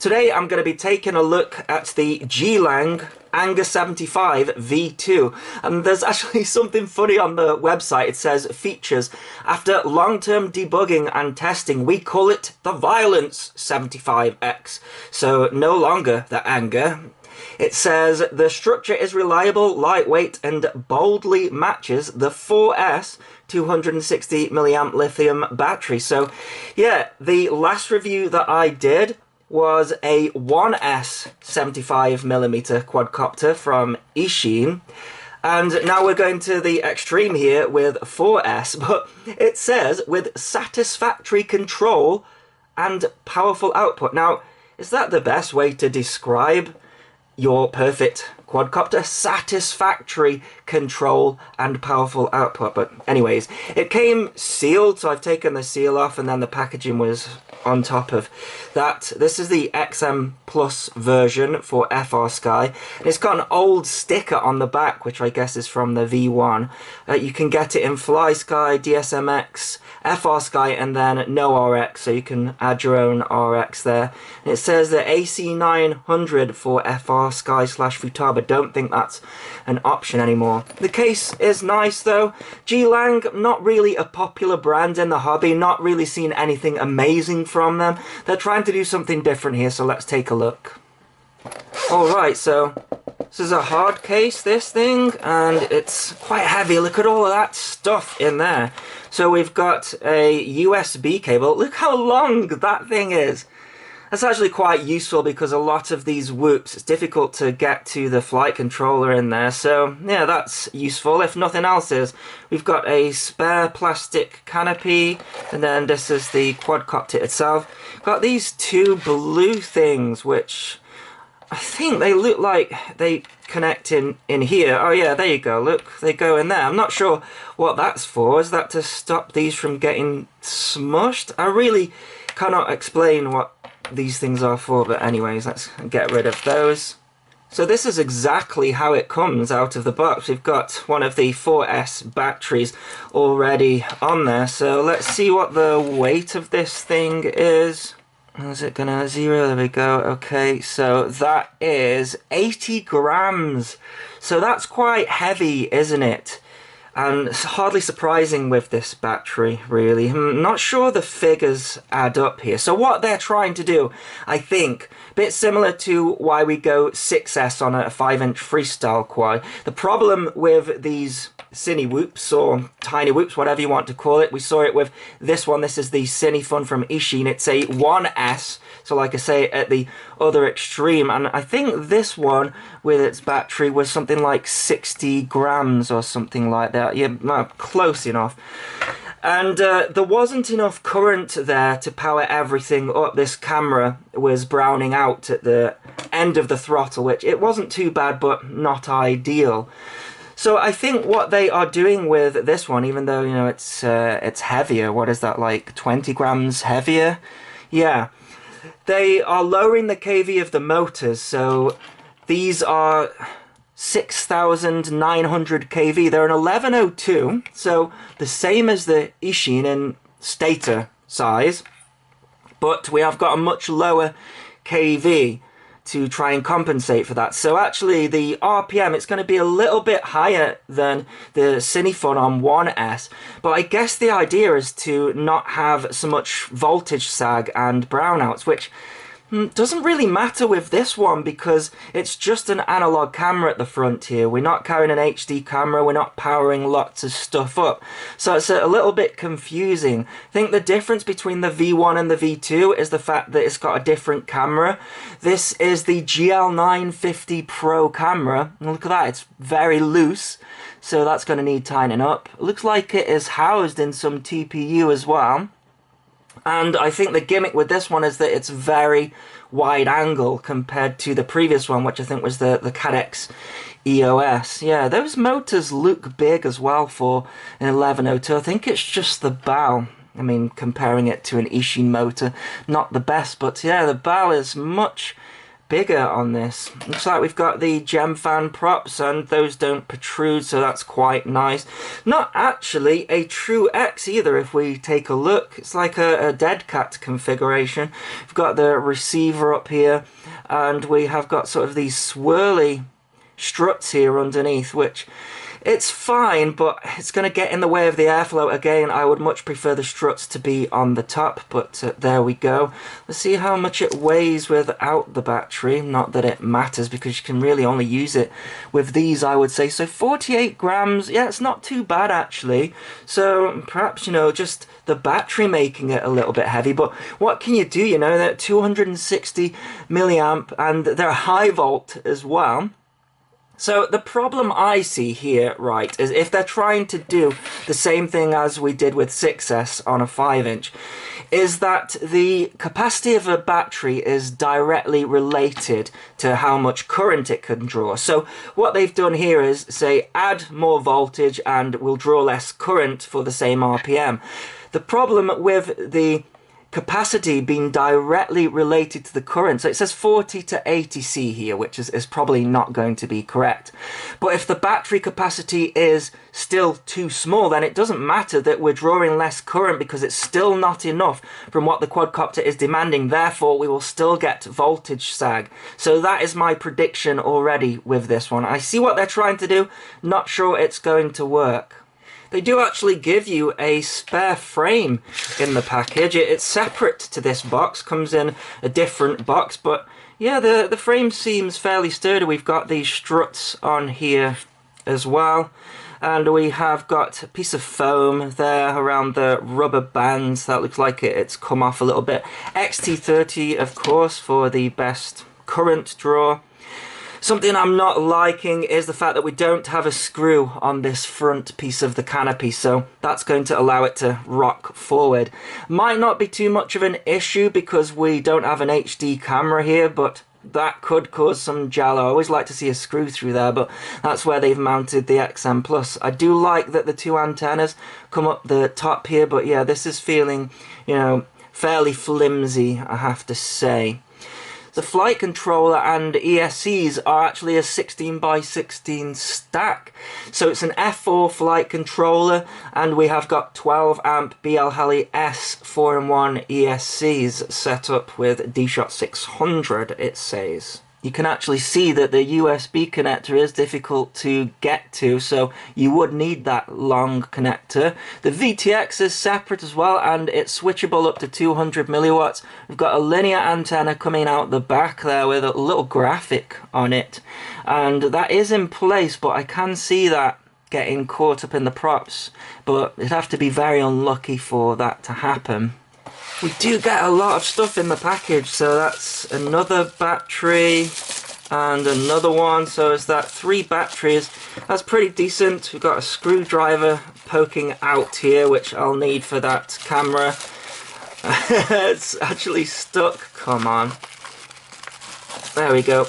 Today I'm going to be taking a look at the G-Lang Angus 75 V2, and there's actually something funny on the website. It says features: after long-term debugging and testing, we call it the Violence 75X, so no longer the anger. It says the structure is reliable, lightweight, and boldly matches the 4S 260 milliamp lithium battery. So yeah, the last review that I did was a 1S 75mm quadcopter from Ishin, and now we're going to the extreme here with 4S, but it says with satisfactory control and powerful output. Now, is that the best way to describe your perfect quadcopter? Satisfactory control and powerful output. But anyways, it came sealed, so I've taken the seal off, and then the packaging was on top of that. This is the XM Plus version for FrSky, and it's got an old sticker on the back, which I guess is from the V1. You can get it in FlySky, DSMX, FrSky, and then no RX, so you can add your own RX there. And it says the AC900 for FrSky/Futaba. Don't think that's an option anymore. The case is nice though. G-Lang, not really a popular brand in the hobby, not really seen anything amazing from them. They're trying to do something different here, so let's take a look. Alright, so this is a hard case, this thing, and it's quite heavy. Look at all of that stuff in there. So we've got a USB cable. Look how long that thing is. That's actually quite useful because a lot of these whoops, it's difficult to get to the flight controller in there. So yeah, that's useful if nothing else is. We've got a spare plastic canopy, and then this is the quadcopter itself. Got these two blue things, which I think they look like they connect in here. Oh yeah, there you go, look, they go in there. I'm not sure what that's for. Is that to stop these from getting smushed? I really cannot explain what these things are for, but anyways, let's get rid of those. So this is exactly how it comes out of the box. We've got one of the 4S batteries already on there, so let's see what the weight of this thing is. Is it gonna zero? There we go. Okay, so that is 80 grams. So that's quite heavy, isn't it? And it's hardly surprising with this battery, really. I'm not sure the figures add up here. So what they're trying to do, I think, a bit similar to why we go 6S on a 5-inch freestyle quad. The problem with these Cine whoops, or tiny whoops, whatever you want to call it, we saw it with this one. This is the Cine Fun from Ishin. It's a 1S, so like I say, at the other extreme, and I think this one with its battery was something like 60 grams or something like that. Yeah, close enough. And there wasn't enough current there to power everything up. This camera was browning out at the end of the throttle, which it wasn't too bad, but not ideal. So I think what they are doing with this one, even though, you know, it's heavier, what is that, like 20 grams heavier? Yeah. They are lowering the kV of the motors, so these are 6,900 kV. They're an 1102, so the same as the Ishin in stator size, but we have got a much lower kV to try and compensate for that. So actually the RPM, it's going to be a little bit higher than the Cinefun on 1S, but I guess the idea is to not have so much voltage sag and brownouts, which doesn't really matter with this one because it's just an analog camera at the front here. We're not carrying an HD camera, we're not powering lots of stuff up. So it's a little bit confusing. I think the difference between the V1 and the V2 is the fact that it's got a different camera. This is the GL950 Pro camera. And look at that, it's very loose. So that's going to need tightening up. It looks like it is housed in some TPU as well. And I think the gimmick with this one is that it's very wide angle compared to the previous one, which I think was the Cadex EOS. Yeah, those motors look big as well for an 1102. I think it's just the bow. I mean, comparing it to an Ishin motor, not the best, but yeah, the bow is much bigger on this. Looks like we've got the gem fan props, and those don't protrude, so that's quite nice. Not actually a true X either if we take a look. It's like a dead cat configuration. We've got the receiver up here, and we have got sort of these swirly struts here underneath, which it's fine, but it's going to get in the way of the airflow. Again, I would much prefer the struts to be on the top, but there we go. Let's see how much it weighs without the battery. Not that it matters, because you can really only use it with these, I would say. So 48 grams, yeah, it's not too bad actually. So perhaps, you know, just the battery making it a little bit heavy, but what can you do? You know, they're 260 milliamp, and they're high volt as well. So the problem I see here, right, is if they're trying to do the same thing as we did with 6S on a 5-inch, is that the capacity of a battery is directly related to how much current it can draw. So what they've done here is say add more voltage and we'll draw less current for the same RPM. The problem with the capacity being directly related to the current, so it says 40 to 80 C here, which is probably not going to be correct. But if the battery capacity is still too small, then it doesn't matter that we're drawing less current, because it's still not enough from what the quadcopter is demanding. Therefore, we will still get voltage sag. So that is my prediction already with this one. I see what they're trying to do, not sure it's going to work. They do actually give you a spare frame in the package. It's separate to this box, comes in a different box, but yeah, the frame seems fairly sturdy. We've got these struts on here as well, and we have got a piece of foam there around the rubber bands. That looks like it's come off a little bit. XT30, of course, for the best current draw. Something I'm not liking is the fact that we don't have a screw on this front piece of the canopy, so that's going to allow it to rock forward. Might not be too much of an issue because we don't have an HD camera here, but that could cause some jello. I always like to see a screw through there, but that's where they've mounted the XM Plus. I do like that the two antennas come up the top here, but yeah, this is feeling, you know, fairly flimsy, I have to say. The flight controller and ESCs are actually a 16x16 stack. So it's an F4 flight controller, and we have got 12 amp BL Heli S 4-in-1 ESCs set up with D-Shot 600, it says. You can actually see that the USB connector is difficult to get to, so you would need that long connector. The VTX is separate as well, and it's switchable up to 200 milliwatts. We've got a linear antenna coming out the back there with a little graphic on it, and that is in place, but I can see that getting caught up in the props, but you'd have to be very unlucky for that to happen. We do get a lot of stuff in the package, so that's another battery and another one, so it's that 3 batteries. That's pretty decent. We've got a screwdriver poking out here, which I'll need for that camera. It's actually stuck, come on. There we go.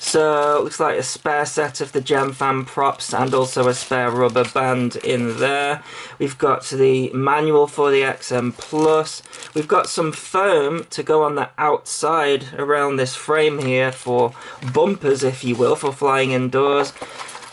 So, looks like a spare set of the gem fan props and also a spare rubber band in there. We've got the manual for the XM Plus. We've got some foam to go on the outside around this frame here for bumpers, if you will, for flying indoors.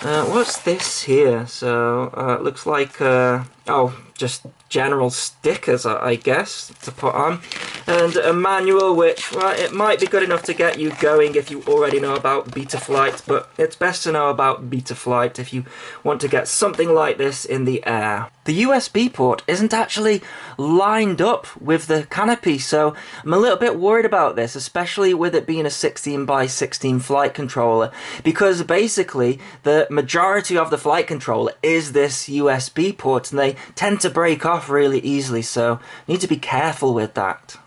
What's this here? So, it looks like, oh, just general stickers, I guess, to put on. And a manual which, well, it might be good enough to get you going if you already know about Betaflight, but it's best to know about Betaflight if you want to get something like this in the air. The USB port isn't actually lined up with the canopy, so I'm a little bit worried about this, especially with it being a 16x16 flight controller, because basically the majority of the flight controller is this USB port, and they tend to break off really easily, so need to be careful with that.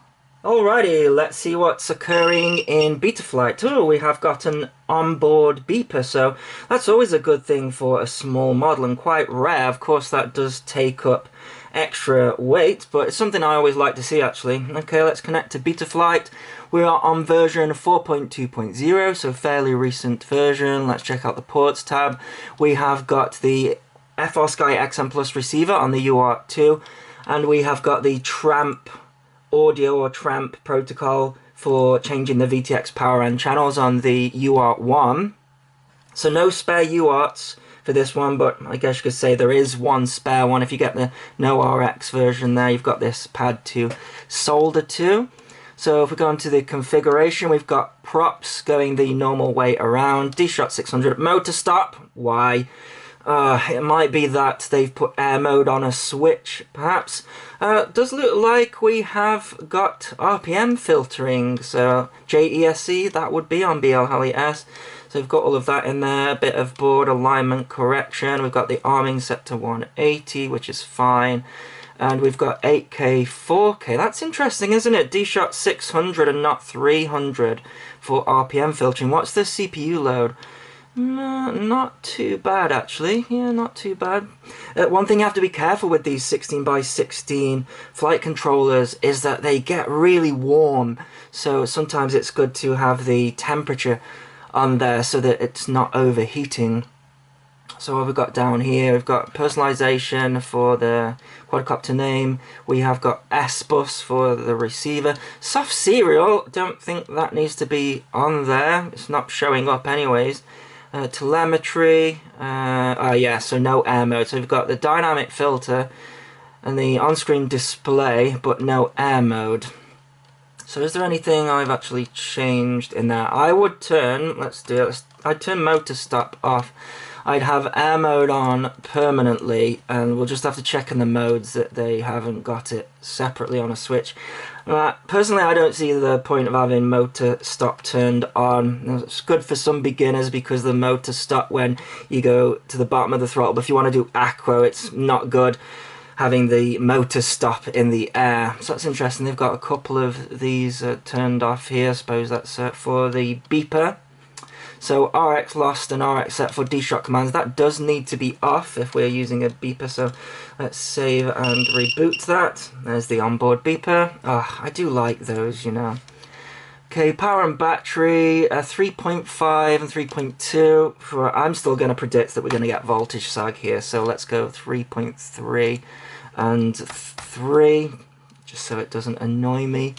Alrighty, let's see what's occurring in Betaflight. Oh, we have got an onboard beeper, so that's always a good thing for a small model, and quite rare. Of course, that does take up extra weight, but it's something I always like to see, actually. Okay, let's connect to Betaflight. We are on version 4.2.0, so fairly recent version. Let's check out the ports tab. We have got the FrSky XM Plus receiver on the UART2, and we have got the Tramp audio or Tramp protocol for changing the VTX power and channels on the UART1. So no spare UARTs for this one, but I guess you could say there is one spare one. If you get the no RX version there, you've got this pad to solder to. So if we go into the configuration, we've got props going the normal way around, D-Shot 600 motor stop. Why? It might be that they've put air mode on a switch, perhaps. Does look like we have got RPM filtering, so JESC, that would be on BLHES. So we've got all of that in there, a bit of board alignment correction. We've got the arming set to 180, which is fine. And we've got 8K, 4K. That's interesting, isn't it? D-Shot 600 and not 300 for RPM filtering. What's the CPU load? Not too bad, actually. Yeah, not too bad. One thing you have to be careful with these 16x16 flight controllers is that they get really warm. So sometimes it's good to have the temperature on there so that it's not overheating. So what we've got down here, we've got personalization for the quadcopter name. We have got S-Bus for the receiver. Soft serial, don't think that needs to be on there. It's not showing up anyways. Telemetry, yeah, so no air mode. So we've got the dynamic filter and the on-screen display, but no air mode. So is there anything I've actually changed in there? I would turn, let's do it, I'd turn motor stop off. I'd have air mode on permanently, and we'll just have to check in the modes that they haven't got it separately on a switch. Personally, I don't see the point of having motor stop turned on. It's good for some beginners because the motor stop when you go to the bottom of the throttle, but if you want to do acro, it's not good having the motor stop in the air. So that's interesting. They've got a couple of these turned off here. I suppose that's for the beeper. So RX lost and RX set for D-Shot commands. That does need to be off if we're using a beeper. So let's save and reboot that. There's the onboard beeper. I do like those, you know. Okay, power and battery, 3.5 and 3.2. I'm still going to predict that we're going to get voltage sag here. So let's go 3.3 and 3, just so it doesn't annoy me.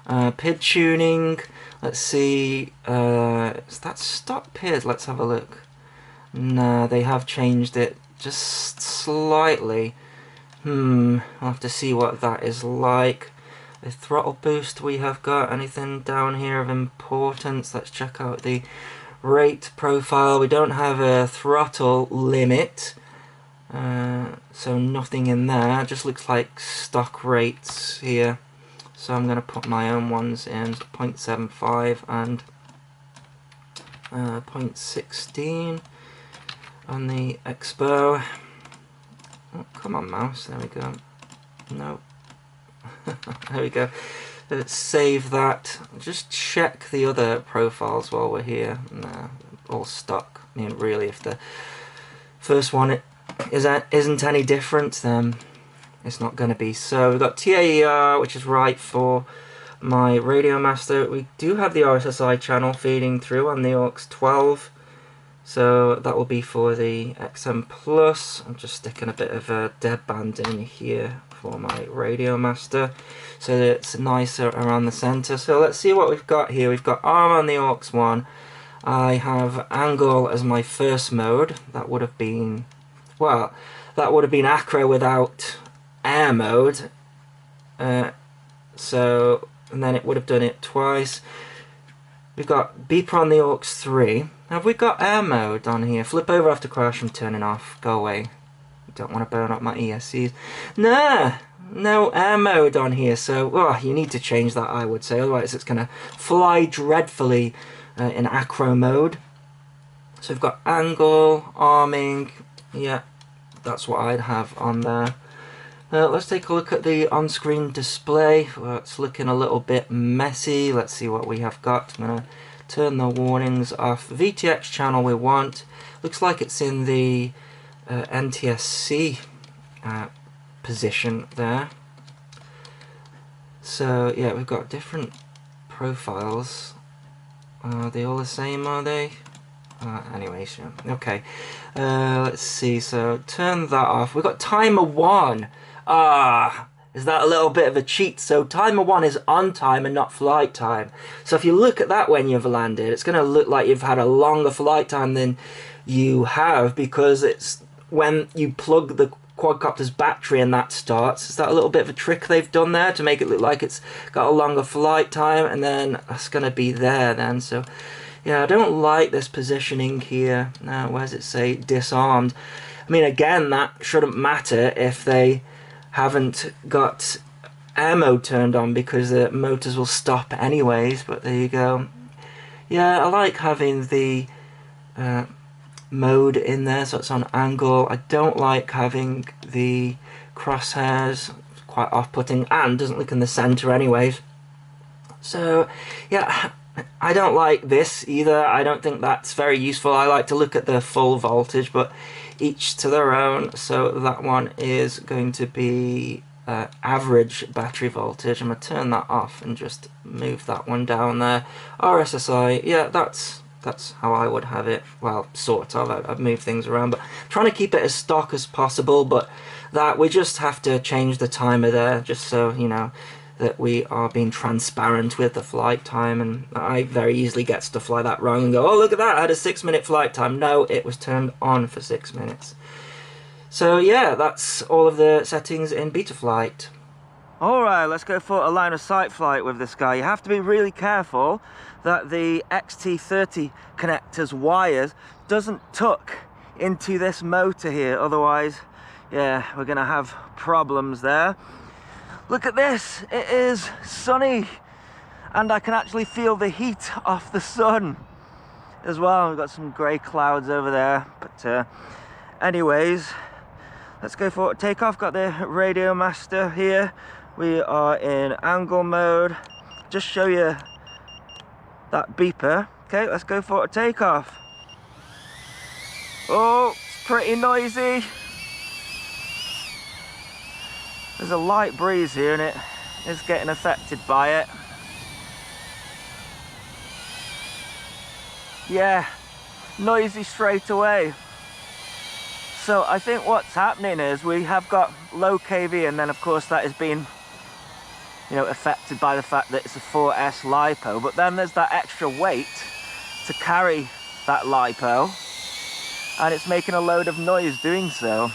PID tuning. Let's see, is that stock PID? Let's have a look. Nah, they have changed it just slightly. I'll have to see what that is like. The throttle boost we have got, anything down here of importance? Let's check out the rate profile. We don't have a throttle limit, so nothing in there. It just looks like stock rates here. So I'm going to put my own ones in, 0.75 and 0.16 on the Expo. Oh, come on, mouse, there we go. No. There we go. Let's save that. Just check the other profiles while we're here. Nah, all stock. I mean, really, if the first one isn't any different, then it's not going to be. So we've got TAER, which is right for my Radio Master. We do have the RSSI channel feeding through on the AUX 12. So that will be for the XM Plus. I'm just sticking a bit of a deadband in here for my Radio Master so that it's nicer around the center. So let's see what we've got here. We've got ARM on the AUX 1. I have angle as my first mode. That would have been, well, that would have been acro without air mode, so, and then it would have done it twice. We've got beeper on the AUX 3. Have we got air mode on here? Flip over after crash and turning off. Go away. Don't want to burn up my ESCs. Nah, no air mode on here, so you need to change that, I would say, otherwise it's going to fly dreadfully in acro mode. So we've got angle, arming, yeah, that's what I'd have on there. Let's take a look at the on-screen display. It's looking a little bit messy. Let's see what we have got. I'm going to turn the warnings off. VTX channel we want. Looks like it's in the NTSC position there. So yeah, we've got different profiles. Are they all the same, are they? Anyways, yeah. Okay. Let's see. So turn that off. We've got timer 1. is that a little bit of a cheat. So timer 1 is on time and not flight time. So if you look at that when you've landed, it's going to look like you've had a longer flight time than you have, because it's when you plug the quadcopter's battery and that starts. Is that a little bit of a trick they've done there to make it look like it's got a longer flight time? And then that's going to be there then. So yeah, I don't like this positioning here. Now, where does it say disarmed? I mean, again, that shouldn't matter if they haven't got air mode turned on, because the motors will stop anyways. But there you go. Yeah, I like having the mode in there, so it's on angle. I don't like having the crosshairs. It's quite off-putting and doesn't look in the center anyways. So yeah, I don't like this either. I don't think that's very useful. I like to look at the full voltage, but each to their own. So that one is going to be average battery voltage. I'm going to turn that off and just move that one down there. RSSI, yeah, that's how I would have it. Well, sort of. I've moved things around, but I'm trying to keep it as stock as possible. But that we just have to change the timer there, just so you know that we are being transparent with the flight time. And I very easily get stuff like that wrong and go, oh, look at that, I had a 6-minute flight time. No, it was turned on for 6 minutes. So yeah, that's all of the settings in Betaflight. Alright, let's go for a line of sight flight with this guy. You have to be really careful that the XT30 connector's wires doesn't tuck into this motor here, otherwise, yeah, we're gonna have problems there. Look at this, it is sunny, and I can actually feel the heat off the sun as well. We've got some grey clouds over there, but anyways, let's go for takeoff. Got the radio master here. We are in angle mode. Just show you that beeper. Okay, let's go for a takeoff. Oh, it's pretty noisy. There's a light breeze here and it is getting affected by it. Yeah, noisy straight away. So I think what's happening is we have got low kV, and then of course that is being, you know, affected by the fact that it's a 4S LiPo, but then there's that extra weight to carry that LiPo, and it's making a load of noise doing so.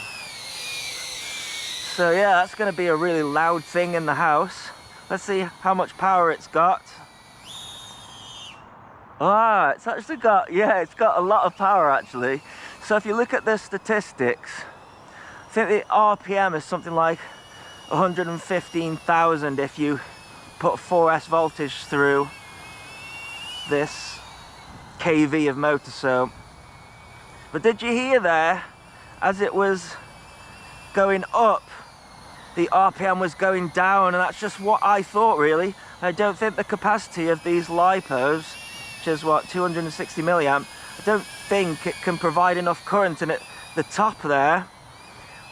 So yeah, that's going to be a really loud thing in the house. Let's see how much power it's got. Ah, it's actually got, yeah, it's got a lot of power actually. So if you look at the statistics, I think the RPM is something like 115,000 if you put 4S voltage through this kV of motor. So, but did you hear there, as it was going up, the RPM was going down, and that's just what I thought really. I don't think the capacity of these LiPos, which is what, 260 milliamp, I don't think it can provide enough current. And at the top there,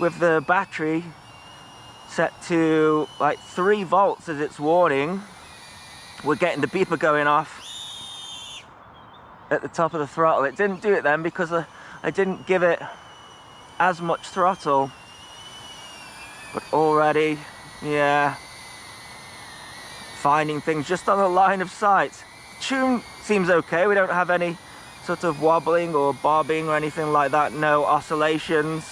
with the battery set to like 3 volts as its warning, we're getting the beeper going off at the top of the throttle. It didn't do it then because I didn't give it as much throttle. But already, yeah, finding things just on the line of sight. Tune seems okay. We don't have any sort of wobbling or bobbing or anything like that. No oscillations,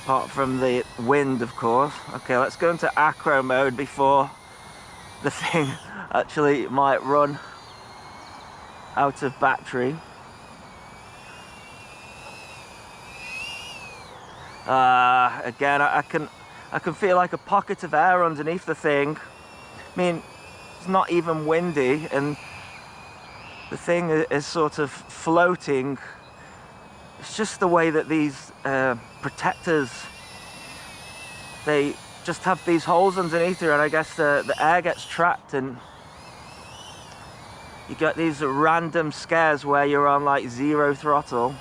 apart from the wind, of course. Okay, let's go into acro mode before the thing actually might run out of battery. Again, I can feel like a pocket of air underneath the thing. I mean, it's not even windy, and the thing is sort of floating. It's just the way that these protectors, they just have these holes underneath here, and I guess the air gets trapped, and you get these random scares where you're on like 0 throttle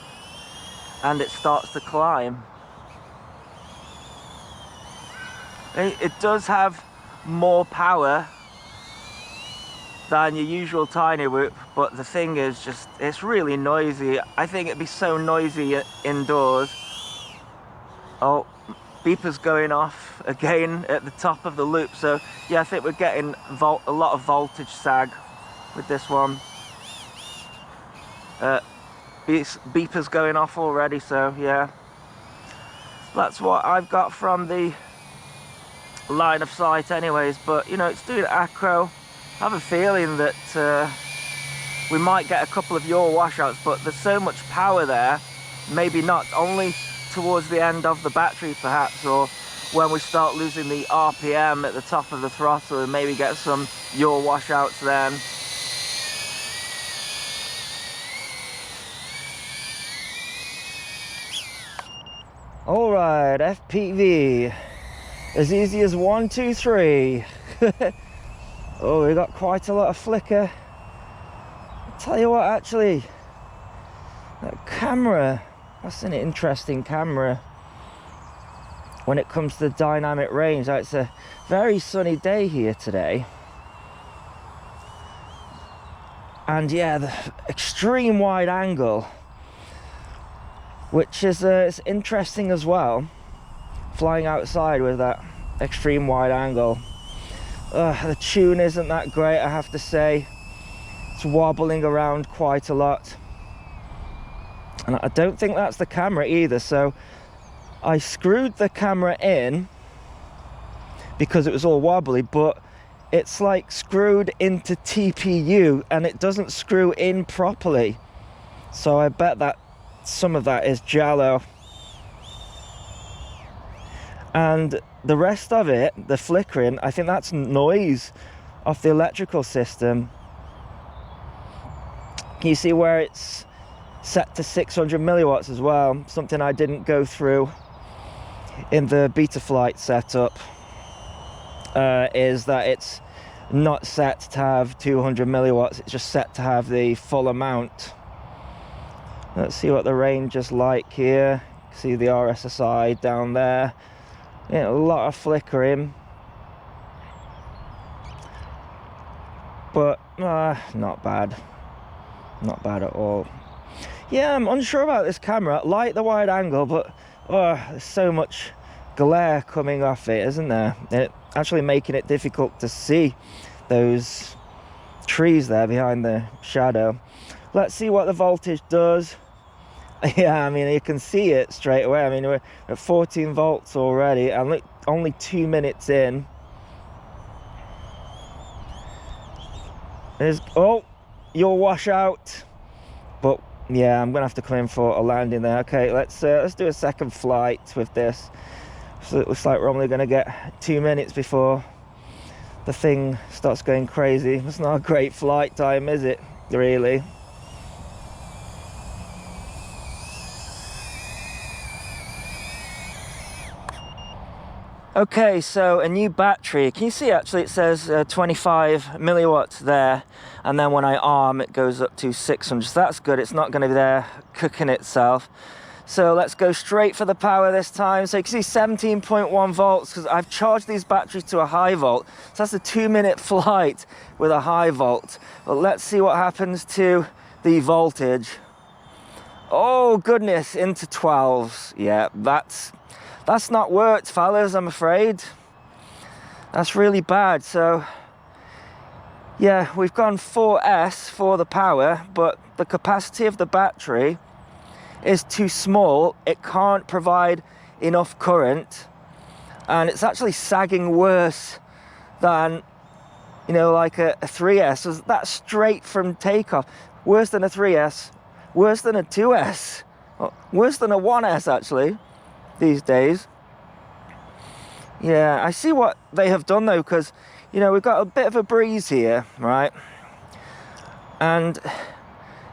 and it starts to climb. It does have more power than your usual tiny whoop, but the thing is just, it's really noisy. I think it'd be so noisy indoors. Oh, beepers going off again at the top of the loop. So yeah, I think we're getting a lot of voltage sag with this one. Beepers going off already, so yeah, that's what I've got from the line of sight anyways. But you know, it's doing acro. I have a feeling that we might get a couple of yaw washouts, but there's so much power there, maybe not only towards the end of the battery perhaps, or when we start losing the RPM at the top of the throttle, and maybe get some yaw washouts then. Alright, FPV. As easy as 1, 2, 3. Oh, we got quite a lot of flicker. I'll tell you what, actually, that camera, that's an interesting camera when it comes to dynamic range. Now, it's a very sunny day here today. And yeah, the extreme wide angle, which is it's interesting as well, flying outside with that extreme wide angle. The tune isn't that great, I have to say. It's wobbling around quite a lot, and I don't think that's the camera either. So I screwed the camera in because it was all wobbly, but it's like screwed into TPU and it doesn't screw in properly. So I bet that some of that is jello, and the rest of it, the flickering, I think that's noise off the electrical system. Can you see where it's set to 600 milliwatts as well? Something I didn't go through in the Betaflight setup is that it's not set to have 200 milliwatts, it's just set to have the full amount. Let's see what the range is like here. See the RSSI down there. Yeah, a lot of flickering, but not bad. Not bad at all. Yeah, I'm unsure about this camera. I like the wide angle, but there's so much glare coming off it, isn't there? It actually making it difficult to see those trees there behind the shadow. Let's see what the voltage does. Yeah, I mean, you can see it straight away. I mean, we're at 14 volts already, and look, only 2 minutes in. There's, oh, your washout. But yeah, I'm gonna have to come in for a landing there. Okay, let's do a second flight with this. So it looks like we're only gonna get 2 minutes before the thing starts going crazy. It's not a great flight time, is it? Really? Okay, so a new battery. Can you see actually it says 25 milliwatts there, and then when I arm it goes up to 600, so that's good. It's not going to be there cooking itself. So let's go straight for the power this time. So you can see 17.1 volts because I've charged these batteries to a high volt. So that's a 2-minute flight with a high volt. But let's see what happens to the voltage. Oh goodness, into 12s. Yeah, that's not worked, fellas, I'm afraid. That's really bad. So yeah, we've gone 4S for the power, but the capacity of the battery is too small. It can't provide enough current, and it's actually sagging worse than, you know, like a 3S. So that's straight from takeoff. Worse than a 3S, worse than a 2S, worse than a 1S actually these days. Yeah, I see what they have done though, because, you know, we've got a bit of a breeze here, right? And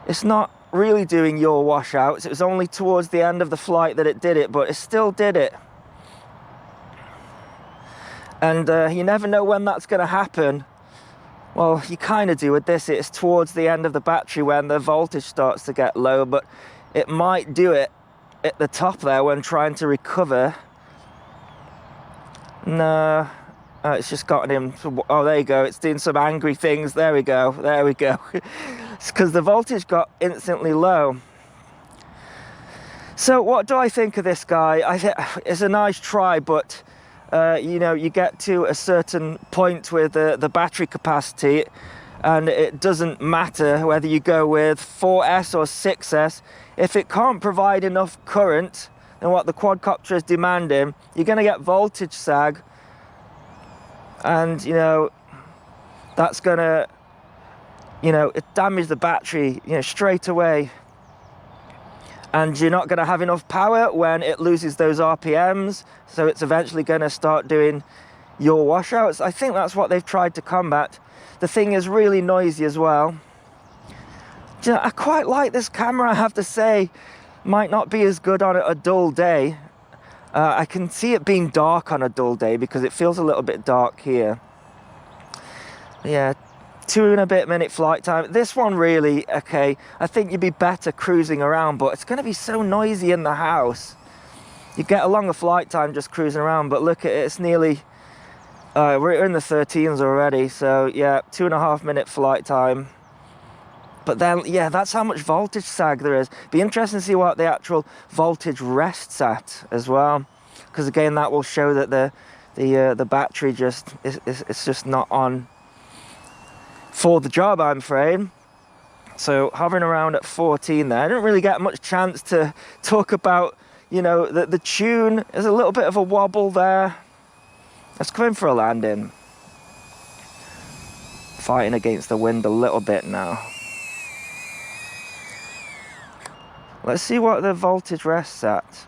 it's not really doing your washouts. It was only towards the end of the flight that it did it, but it still did it. And you never know when that's going to happen. Well, you kind of do with this. It's towards the end of the battery when the voltage starts to get low, but it might do it at the top there when trying to recover. No, it's just gotten him to, oh, there you go, it's doing some angry things. There we go, there we go. It's because the voltage got instantly low. So what do I think of this guy? I think it's a nice try, but you know, you get to a certain point with the battery capacity, and it doesn't matter whether you go with 4S or 6S. If it can't provide enough current than what the quadcopter is demanding, you're going to get voltage sag, and you know, that's going to, you know, it damage the battery, you know, straight away. And you're not going to have enough power when it loses those RPMs, so it's eventually going to start doing your washouts. I think that's what they've tried to combat. The thing is really noisy as well. You know, I quite like this camera, I have to say. Might not be as good on a dull day. I can see it being dark on a dull day because it feels a little bit dark here. Yeah. 2 and a bit minute flight time. This one really, okay, I think you'd be better cruising around, but it's going to be so noisy in the house. You get a longer flight time just cruising around, but look at it, it's nearly, we're in the 13s already, so yeah, 2.5 minute flight time. But then, yeah, that's how much voltage sag there is. Be interesting to see what the actual voltage rests at as well, because again, that will show that the battery just, it's just not on for the job, I'm afraid. So hovering around at 14 there. I didn't really get much chance to talk about, you know, the tune. There's a little bit of a wobble there. Let's come in for a landing. Fighting against the wind a little bit now. Let's see what the voltage rests at.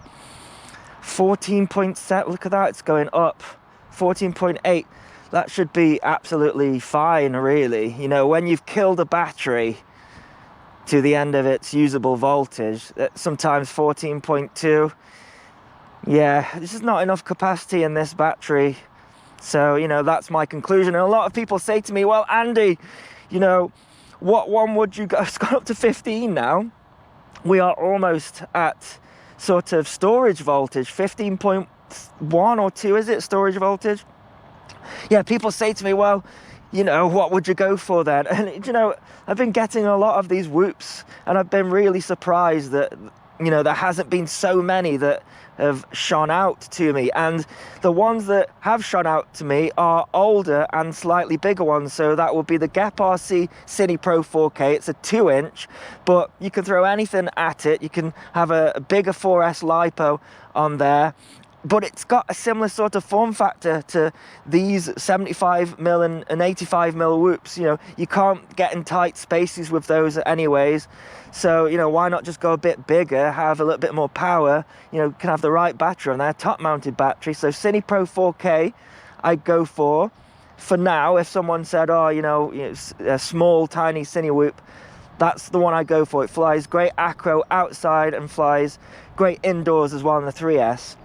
14.7, look at that, it's going up. 14.8. That should be absolutely fine, really. You know, when you've killed a battery to the end of its usable voltage, sometimes 14.2. Yeah, this is not enough capacity in this battery. So, you know, that's my conclusion. And a lot of people say to me, well, Andy, you know, what one would you go? It's gone up to 15 now. We are almost at sort of storage voltage, 15.1 or 2, is it, storage voltage? Yeah, people say to me, well, you know, what would you go for then? And, you know, I've been getting a lot of these whoops, and I've been really surprised that, you know, there hasn't been so many that have shone out to me. And the ones that have shone out to me are older and slightly bigger ones. So that would be the AndyRC Cine Pro 4K. It's a 2-inch, but you can throw anything at it. You can have a bigger 4S LiPo on there. But it's got a similar sort of form factor to these 75mm and 85mm whoops. You know, you can't get in tight spaces with those anyways. So, you know, why not just go a bit bigger, have a little bit more power, you know, can have the right battery on there, top-mounted battery. So Cine Pro 4K, I'd go for now. If someone said, oh, you know, a small, tiny Cine whoop, that's the one I go for. It flies great acro outside and flies great indoors as well in the 3S.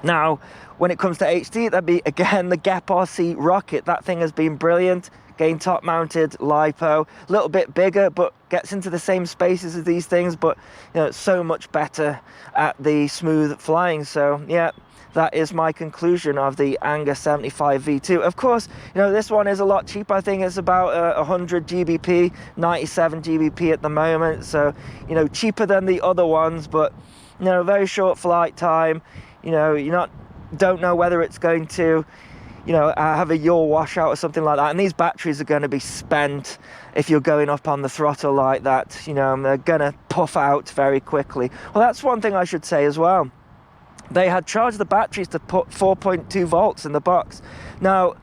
Now, when it comes to HD, that'd be, again, the AndyRC Rocket. That thing has been brilliant. Again, top-mounted LiPo. A little bit bigger, but gets into the same spaces as these things. But, you know, it's so much better at the smooth flying. So, yeah, that is my conclusion of the Angus 75 V2. Of course, you know, this one is a lot cheaper. I think it's about 100 GBP, 97 GBP at the moment. So, you know, cheaper than the other ones, but, you know, very short flight time. You know, don't know whether it's going to, you know, have a yaw washout or something like that. And these batteries are going to be spent if you're going up on the throttle like that. You know, they're going to puff out very quickly. Well, that's one thing I should say as well. They had charged the batteries to put 4.2 volts in the box. Now,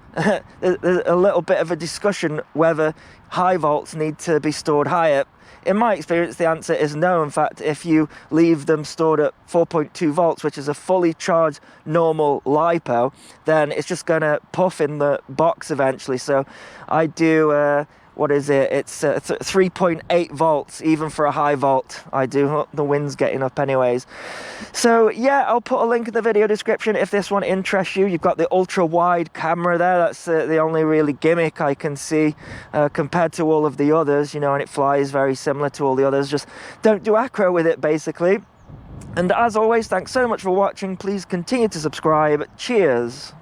there's a little bit of a discussion whether high volts need to be stored higher. In my experience, the answer is no. In fact, if you leave them stored at 4.2 volts, which is a fully charged normal LiPo, then it's just going to puff in the box eventually. So I do, what is it? It's 3.8 volts, even for a high volt. I do. Oh, the wind's getting up anyways. So yeah, I'll put a link in the video description if this one interests you. You've got the ultra wide camera there. That's the only really gimmick I can see compared to all of the others, you know, and it flies very similar to all the others. Just don't do acro with it, basically. And as always, thanks so much for watching. Please continue to subscribe. Cheers.